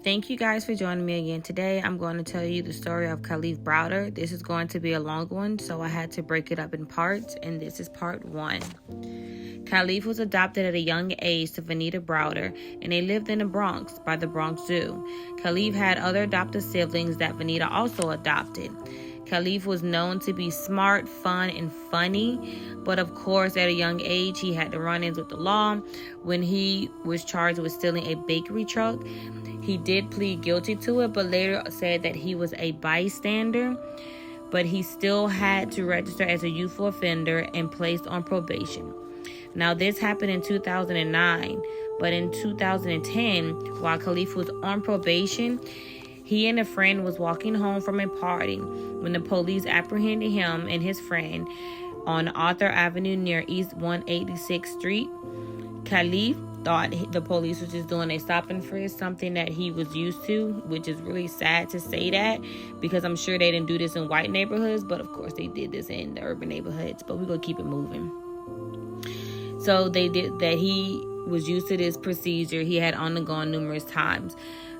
Thank you guys for joining me again today. I'm going to tell you the story of Kalief Browder. This is going to be a long one, so I had to break it up in parts, and this is part 1. Kalief was adopted at a young age to Vanita Browder, and they lived in the Bronx by the Bronx Zoo. Kalief had other adopted siblings that Vanita also adopted. Kalief was known to be smart, fun, and funny, but of course at a young age he had to run-ins with the law when he was charged with stealing a bakery truck. He did plead guilty to it, but later said that he was a bystander, but he still had to register as a youthful offender and placed on probation. Now this happened in 2009, but in 2010, while Kalief was on probation, he and a friend was walking home from a party when the police apprehended him and his friend on Arthur Avenue near East 186th Street. Kalief thought the police was just doing a stop and frisk, something that he was used to, which is really sad to say that because I'm sure they didn't do this in white neighborhoods, but of course they did this in the urban neighborhoods, but we're going to keep it moving. So they did that. He was used to this procedure. He had undergone numerous times,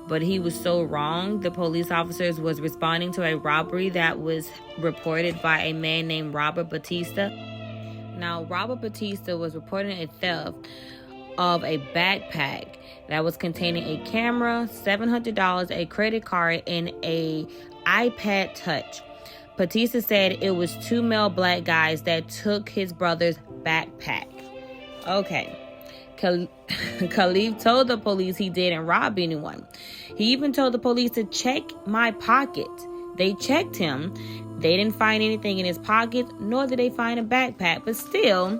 but he was so wrong. The police officers was responding to a robbery that was reported by a man named Robert Batista. Now, Robert Batista was reporting a theft of a backpack that was containing a camera, $700, a credit card, and a iPad Touch. Batista said it was 2 male black guys that took his brother's backpack. Okay. Kalief told the police he didn't rob anyone. He even told the police to check my pocket. They checked him. They didn't find anything in his pocket, nor did they find a backpack. But still,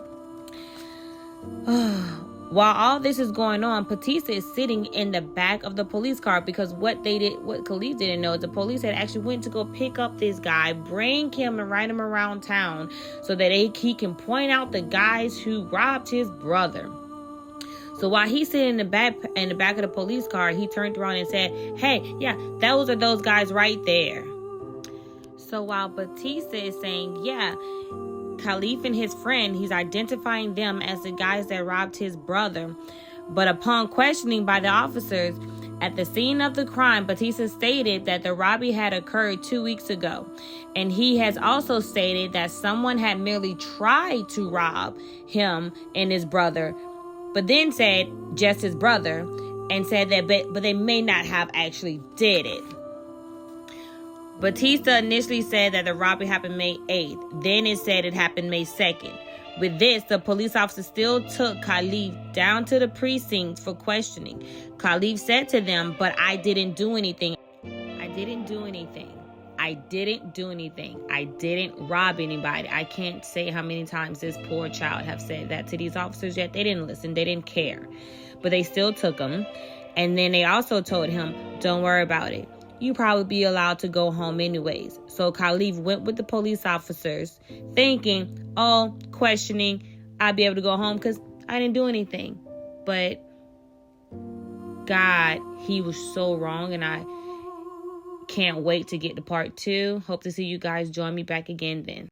while all this is going on, Batista is sitting in the back of the police car because what Kalief didn't know is the police had actually went to go pick up this guy, bring him and ride him around town so that he can point out the guys who robbed his brother. So while he's sitting in the back of the police car, he turned around and said, "Hey, yeah, those are those guys right there." So while Batista is saying, yeah, Kalief and his friend, he's identifying them as the guys that robbed his brother. But upon questioning by the officers at the scene of the crime, Batista stated that the robbery had occurred 2 weeks ago. And he has also stated that someone had merely tried to rob him and his brother, but then said just his brother, and said that but they may not have actually did it. Batista initially said that the robbery happened May 8th. Then it said it happened May 2nd. With this, the police officer still took Kalief down to the precinct for questioning. Kalief said to them, "But I didn't do anything. I didn't do anything. I didn't do anything. I didn't rob anybody." I can't say how many times this poor child have said that to these officers, yet they didn't listen. They didn't care. But they still took him. And then they also told him, "Don't worry about it. You probably be allowed to go home anyways." So Kalief went with the police officers thinking, questioning, I'd be able to go home because I didn't do anything. But God, he was so wrong, and I can't wait to get to part 2. Hope to see you guys join me back again then.